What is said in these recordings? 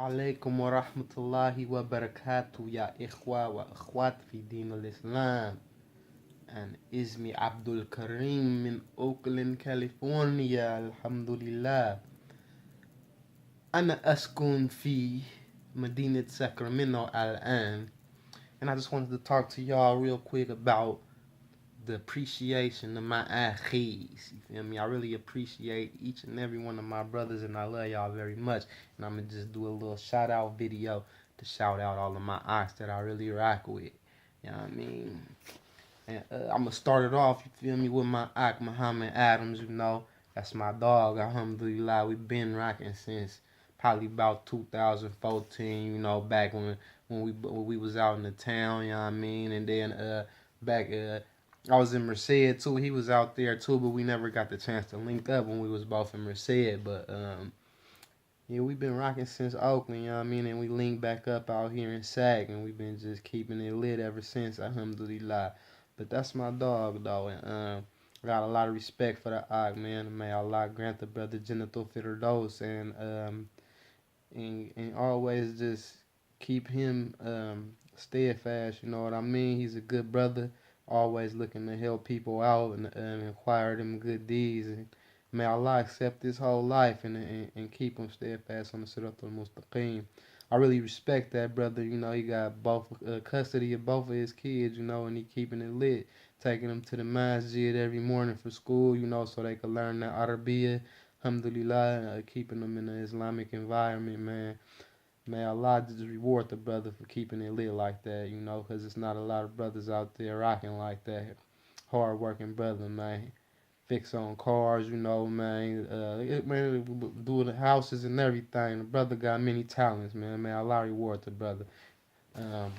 عليكم ورحمة الله وبركاته يا إخوة وأخوات في دين الإسلام. And اسمي عبد الكريم من Oakland, California. الحمد لله. أنا أسكن في مدينة Sacramento الآن. And I just wanted to talk to y'all real quick about the appreciation of my Ahk's. You feel me? I really appreciate each and every one of my brothers, and I love y'all very much. And I'm gonna just do a little shout out video to shout out all of my Ahks that I really rock with. You know what I mean? And I'm gonna start it off, you feel me, with my Ahk Muhammad Adams. You know, that's my dog. Alhamdulillah, we've been rocking since probably about 2014. You know, back when we was out in the town. You know what I mean? And then back I was in Merced too. He was out there too, but we never got the chance to link up when we was both in Merced. But yeah, we've been rocking since Oakland, you know what I mean? And we linked back up out here in Sac, and we've been just keeping it lit ever since, alhamdulillah. But that's my dog, though, and I got a lot of respect for the Ahk, man. May Allah grant the brother Jannatu Firdaus, and always just keep him steadfast, you know what I mean? He's a good brother, always looking to help people out and acquire them good deeds. And may Allah accept his whole life and keep him steadfast on the Siratul Mustaqim. I really respect that brother. You know, he got both custody of both of his kids, you know, and he keeping it lit, taking them to the masjid every morning for school, you know, so they can learn the Arabiya. Alhamdulillah, keeping them in an Islamic environment, man. May Allah just reward the brother for keeping it lit like that, you know, because it's not a lot of brothers out there rocking like that. Hard working brother, man. Fix on cars, you know, man. Man, doing the houses and everything. The brother got many talents, man. May Allah reward the brother. Um,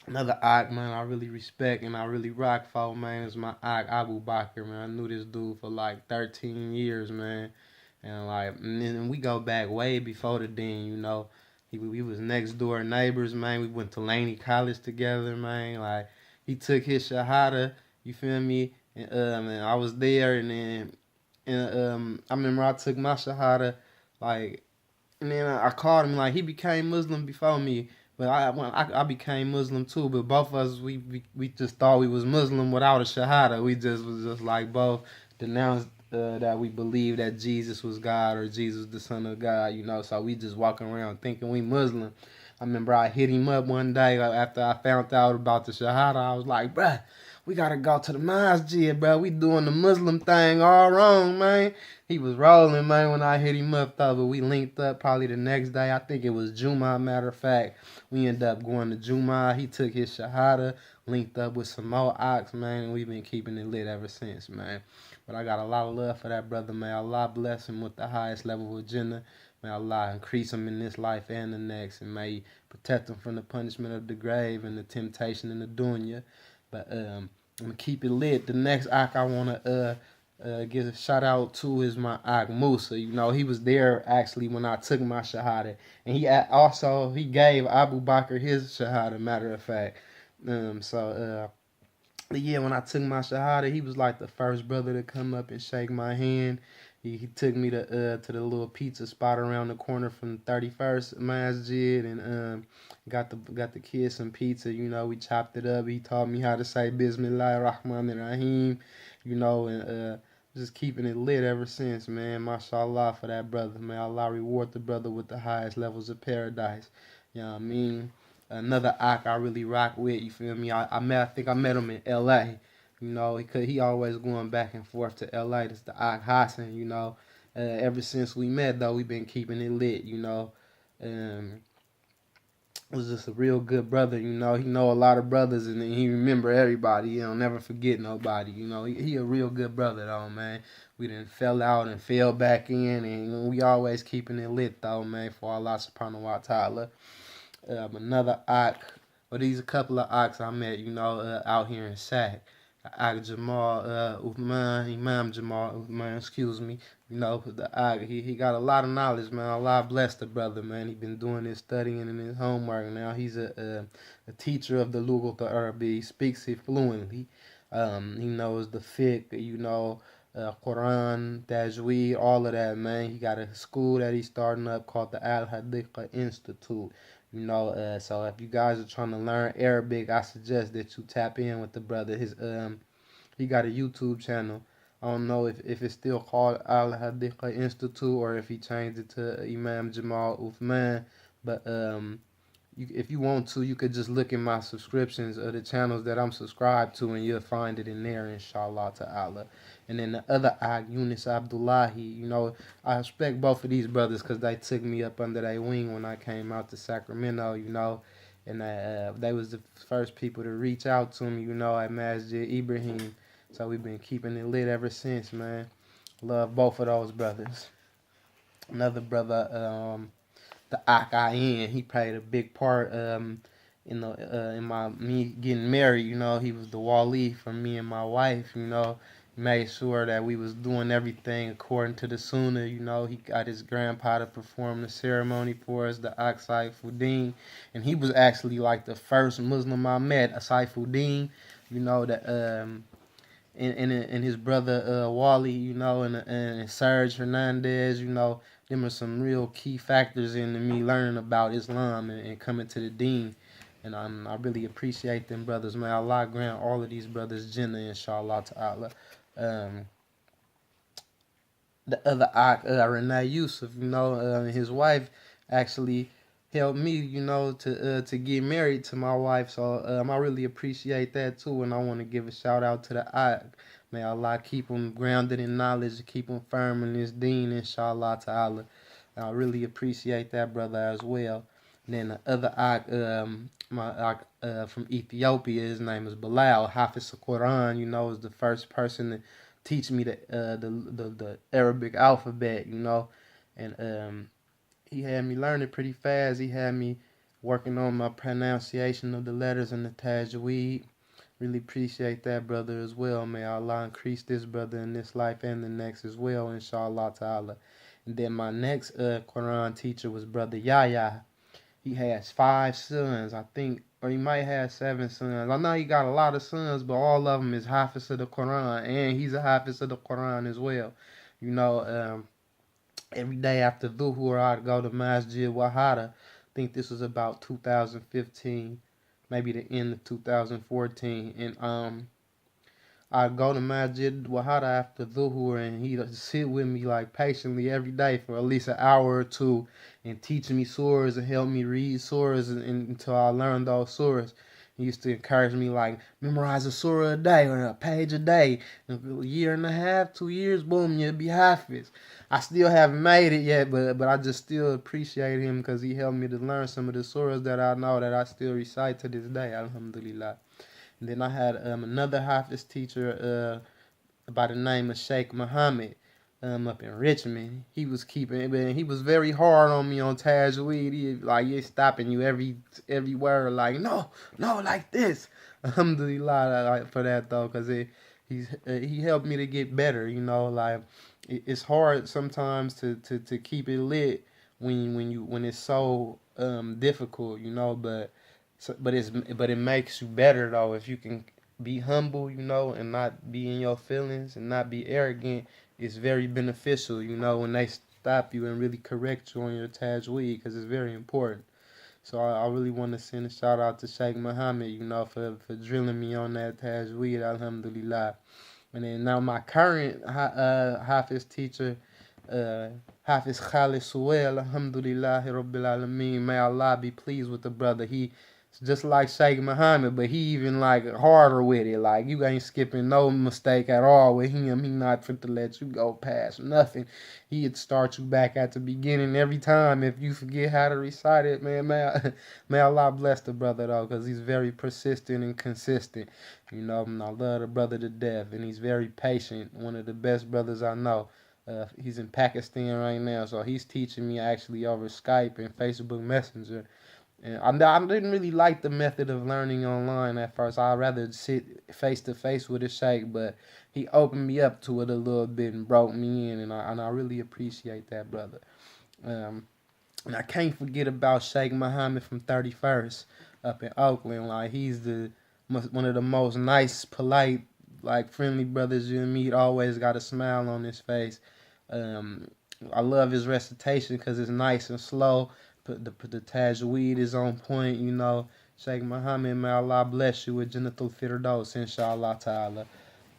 Another Ahk, man, I really respect and I really rock for, man, is my Ahk Abu Bakr, man. I knew this dude for like 13 years, man. And like, and then we go back way before the dean, you know. We was next door neighbors, man. We went to Laney College together, man. Like, he took his shahada, you feel me? And I was there, and I remember I took my shahada, like, and then I called him, like, he became Muslim before me. But I became Muslim too. But both of us, we just thought we was Muslim without a shahada. We just was just like both denounced that we believe that Jesus was God or Jesus the Son of God, you know. So we just walking around thinking we Muslim. I remember I hit him up one day after I found out about the shahada. I was like, bruh, we gotta go to the masjid, bruh. We doing the Muslim thing all wrong, man. He was rolling, man, when I hit him up, though. But we linked up probably the next day. I think it was Juma, matter of fact. We ended up going to Juma. He took his shahada, linked up with some more Ahks, man, and we've been keeping it lit ever since, man. But I got a lot of love for that brother. May Allah bless him with the highest level of Jannah. May Allah increase him in this life and the next, and may he protect him from the punishment of the grave and the temptation in the dunya. But I'm gonna keep it lit. The next Ahk I wanna give a shout out to is my Ahk Musa. You know, he was there actually when I took my shahada, and he gave Abu Bakr his shahada. Matter of fact, yeah, when I took my shahada, he was like the first brother to come up and shake my hand. He took me to the little pizza spot around the corner from 31st Masjid, and got the kids some pizza. You know, we chopped it up. He taught me how to say Bismillah Rahman Rahim. You know, and just keeping it lit ever since, man. MashaAllah for that brother. May Allah reward the brother with the highest levels of paradise. You know what I mean? Another Ahk I really rock with, you feel me? I think I met him in L.A., you know, he always going back and forth to L.A. That's the Ahk Hassan, you know. Ever since we met, though, we been keeping it lit, you know. Was just a real good brother, you know. He know a lot of brothers, and he remember everybody. You know, never forget nobody. You know, he a real good brother though, man. We done fell out and fell back in, and we always keeping it lit though, man. For Allah Subhanahu wa Taala. Another Ahk, well, these a couple of Ahks I met, you know, out here in Sac. Ahk Jamaal, Imam Jamaal Uthman, excuse me. You know, the Ahk, he got a lot of knowledge, man. Allah bless the brother, man. He been doing his studying and his homework. Now he's a teacher of the Lughal Arabi. He speaks it fluently. He knows the fiqh, you know, Quran, Tajweed, all of that, man. He got a school that he's starting up called the Al-Hadiqa Institute. So if you guys are trying to learn Arabic, I suggest that you tap in with the brother. He got a YouTube channel. I don't know if it's still called Al-Hadiqa Institute or if he changed it to Imam Jamaal Uthman. But if you want to, you could just look in my subscriptions of the channels that I'm subscribed to, and you'll find it in there, inshallah ta'ala. And then the other Ahk, Yunus Abdullahi, I respect both of these brothers because they took me up under their wing when I came out to Sacramento, and they was the first people to reach out to me, at Masjid Ibrahim. So we've been keeping it lit ever since, man. Love both of those brothers. Another brother, the Ahk Aayan, he played a big part in me getting married. He was the wali for me and my wife. Made sure that we was doing everything according to the sunnah. He got his grandpa to perform the ceremony for us, the Ahk Sayfudeen, and he was actually like the first Muslim I met, a Sayfudeen. That and his brother Wally, and Serge Hernandez, them are some real key factors in me learning about Islam and coming to the deen. And I really appreciate them brothers, man. Allah grant all of these brothers Jannah, inshallah ta'ala. The other Rene Yusuf, his wife actually helped me, to get married to my wife. So I really appreciate that too, and I want to give a shout out to the Ahk. May Allah keep them grounded in knowledge, keep them firm in this deen, inshallah ta'ala. And I really appreciate that brother as well. And then the other Ahk, my Ahk from Ethiopia, his name is Bilal. Hafiz the Quran, is the first person to teach me the Arabic alphabet, and he had me learn it pretty fast. He had me working on my pronunciation of the letters in the tajweed. Really appreciate that brother as well. May Allah increase this brother in this life and the next as well, inshallah ta'ala. And then my next Quran teacher was brother Yahya. He has 5 sons, I think, or he might have 7 sons. I know he got a lot of sons, but all of them is Hafiz of the Quran, and he's a Hafiz of the Quran as well. Every day after Dhuhr, I'd go to Masjid Wahada. I think this was about 2015, maybe the end of 2014, and I'd go to Masjid Wahada after Dhuhr, and he'd sit with me like patiently every day for at least an hour or two and teach me surahs and help me read surahs until I learned those surahs. He used to encourage me like, memorize a surah a day or a page a day. In a year and a half, 2 years, boom, you'll be Hafiz. I still haven't made it yet, but I just still appreciate him because he helped me to learn some of the surahs that I know that I still recite to this day, alhamdulillah. And then I had another Hafiz teacher by the name of Sheikh Mohammed up in Richmond. He was he was very hard on me on Tajweed. He's stopping you every word, like, no, like this. Alhamdulillah for that, though, because he helped me to get better, it's hard sometimes to keep it lit when it's so difficult, but it makes you better though if you can be humble, and not be in your feelings and not be arrogant. It's very beneficial, when they stop you and really correct you on your tajweed because it's very important. So I really want to send a shout out to Sheikh Mohammed, for drilling me on that tajweed, alhamdulillah. And then now my current Hafiz teacher, Hafiz Khaled Suhail, alhamdulillah, Rabbil Alameen. May Allah be pleased with the brother. He's just like Shaykh Muhammad, but he even like harder with it. Like you ain't skipping no mistake at all with him. He not fit to let you go past nothing. He'd start you back at the beginning every time if you forget how to recite it, man. May Allah bless the brother though, because he's very persistent and consistent. And I love the brother to death, and he's very patient. One of the best brothers I know. He's in Pakistan right now, so he's teaching me actually over Skype and Facebook Messenger. And I didn't really like the method of learning online at first. I'd rather sit face to face with a sheikh, but he opened me up to it a little bit and brought me in, and I really appreciate that, brother. And I can't forget about Sheikh Muhammad from 31st up in Oakland. Like he's one of the most nice, polite like friendly brothers you meet always got a smile on his face. Um, I love his recitation because it's nice and slow. The tajweed is on point, you know. Shaykh Mohammed, may Allah bless you with Jannatul Firdaus, inshallah ta'ala.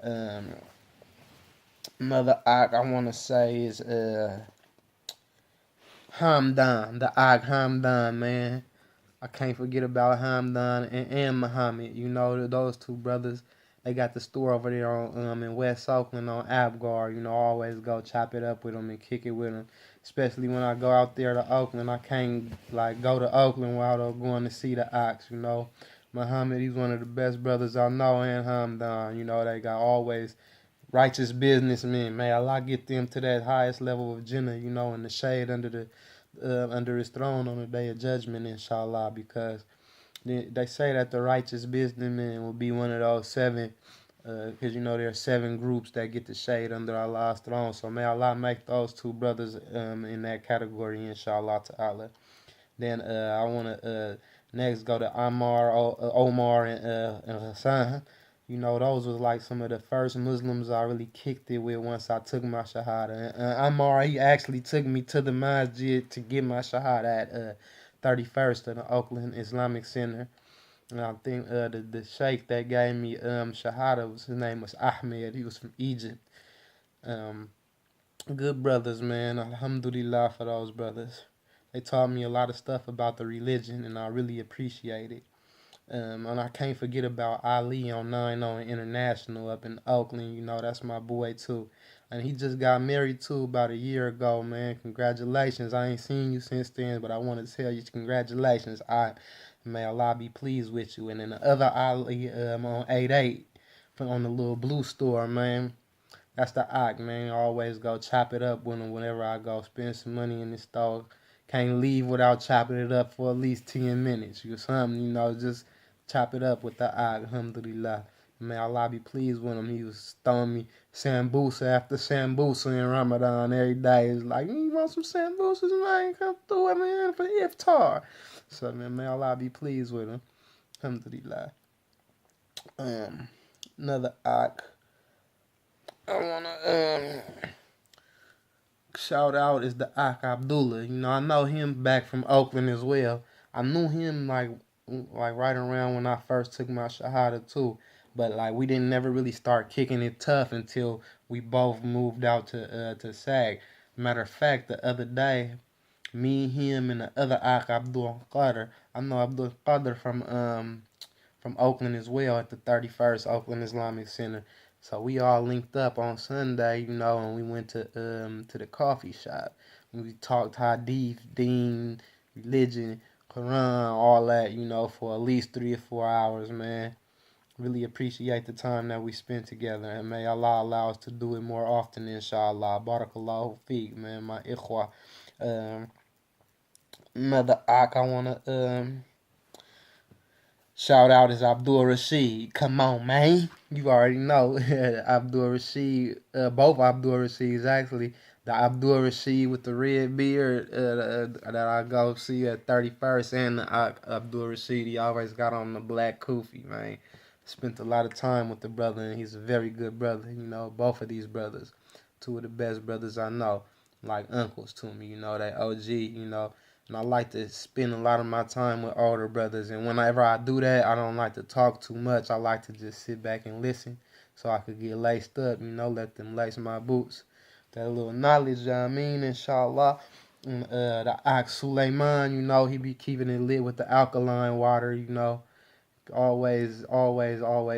Um, Another Ahk I want to say is Hamdan, the Ahk Hamdan, man. I can't forget about Hamdan and Muhammad. You know, those two brothers, they got the store over there on in West Oakland on Abgar. You know, I always go chop it up with them and kick it with them. Especially when I go out there to Oakland, I can't like go to Oakland without going to see the Ox. You know, Muhammad, he's one of the best brothers I know, and Hamdan. You know, they got always righteous businessmen. May Allah get them to that highest level of Jannah. You know, in the shade under his throne on the day of judgment, inshallah, because they say that the righteous businessman will be one of those seven, because you know there are seven groups that get the shade under Allah's throne. So may Allah make those two brothers in that category, inshallah ta'ala. Then I want to next go to Ammar, Omar, and Hassan. You know, those was like some of the first Muslims I really kicked it with once I took my Shahada. Ammar, he actually took me to the masjid to get my Shahada at 31st of the Oakland Islamic Center. And I think the Shaykh that gave me Shahada, his name was Ahmed. He was from Egypt. Um, Good brothers, man. Alhamdulillah for those brothers. They taught me a lot of stuff about the religion, and I really appreciate it. And I can't forget about Ali on 9 International up in Oakland. You know, that's my boy too. And he just got married too about a year ago, man. Congratulations. I ain't seen you since then, but I want to tell you congratulations. May Allah be pleased with you. And then the other Ali on 8-8 on the little blue store, man. That's the Ahk, man. I always go chop it up with him whenever I go spend some money in the store. Can't leave without chopping it up for at least 10 minutes or something, you know, just chop it up with the Ahk, alhamdulillah. May Allah be pleased with him. He was throwing me sambusa after sambusa in Ramadan every day. It's like, you want some sambusas, man? Come through it, man, for iftar. So, man, may Allah be pleased with him. Alhamdulillah. Another Ahk. I wanna shout out is the Ahk Abdullah. You know, I know him back from Oakland as well. I knew him like right around when I first took my Shahada too. But like we didn't never really start kicking it tough until we both moved out to SAG. Matter of fact, the other day, me, him, and the other Ahk Abdul Qadir. I know Abdul Qadir from Oakland as well at the 31st Oakland Islamic Center. So we all linked up on Sunday, you know, and we went to the coffee shop. We talked hadith, deen, religion, Quran, all that, you know, for at least 3 or 4 hours, man. Really appreciate the time that we spent together, and may Allah allow us to do it more often, inshallah. Barakallahu feek, man, my ikhwa. Um, Another Ahk I wanna shout out is Abdul-Rasheed. Come on, man. You already know. Abdul-Rasheed, both Abdul-Rasheeds actually. The Abdul-Rasheed with the red beard that I go see at 31st, and the Abdul-Rasheed, he always got on the black kufi, man. Spent a lot of time with the brother, and he's a very good brother. You know, both of these brothers, two of the best brothers I know, like uncles to me. You know, they OG, you know. And I like to spend a lot of my time with older brothers. And whenever I do that, I don't like to talk too much. I like to just sit back and listen so I could get laced up, you know, let them lace my boots. That little knowledge, you know what I mean, inshallah. And the Ahk Suleiman, you know, he be keeping it lit with the alkaline water, you know. Always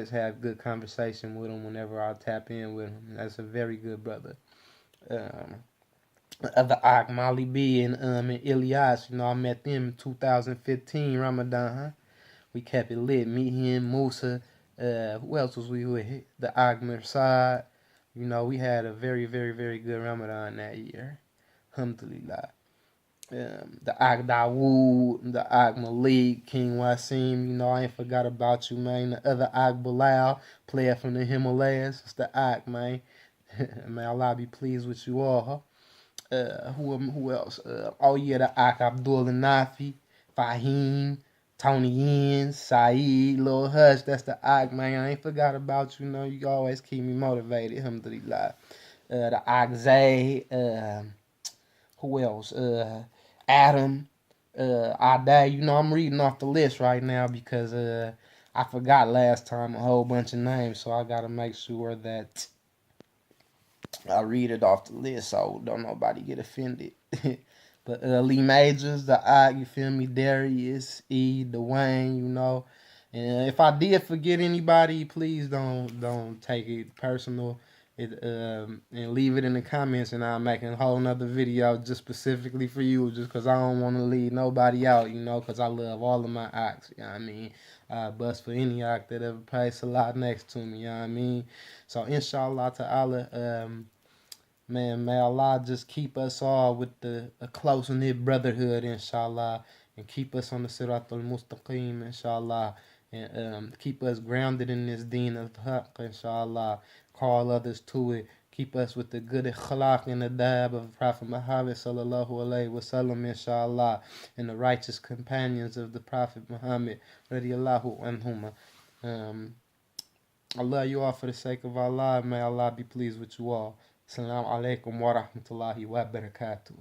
have good conversation with him whenever I tap in with him. That's a very good brother. Um, the Ahk Molly B and Ilyas, you know, I met them in 2015 Ramadan. Huh? We kept it lit. Me, him, Musa. Who else was we with? The Ahk side. You know, we had a very good Ramadan that year. Alhamdulillah. The Ahk Dawood, the Ahk Malik, King Wasim, you know, I ain't forgot about you, man. The other Ahk Bilal, player from the Himalayas. It's the Ahk, man. May Allah be pleased with you all, huh? Who else? Oh yeah, the Ahk Abdul Nafi, Fahim, Tony N, Saeed, Lil Hush, that's the Ahk, man. I ain't forgot about you, you always keep me motivated, alhamdulillah. The Ahk Zay, who else? Adam, Ade. I'm reading off the list right now because I forgot last time a whole bunch of names, so I gotta make sure that I read it off the list so don't nobody get offended. But Lee Majors, the Ahk, you feel me? Darius, E, Dwayne, And if I did forget anybody, please don't take it personal. And leave it in the comments, and I'll make a whole nother video just specifically for you, just because I don't want to leave nobody out, because I love all of my Ahks, you know what I mean? I bust for any Ahk that ever plays a lot next to me, you know what I mean? So, inshallah ta'ala, man, may Allah just keep us all with a close-knit brotherhood, inshallah, and keep us on the Sirat al-Mustaqim, inshallah, and keep us grounded in this deen of haqq, inshallah, call others to it, keep us with the good akhlaq and adab of Prophet Muhammad sallallahu alaihi wasallam, inshallah, and the righteous companions of the Prophet Muhammad, radiyallahu anhuma. I love you all for the sake of Allah. May Allah be pleased with you all. Assalamu alaikum wa rahmatullahi wa barakatuh.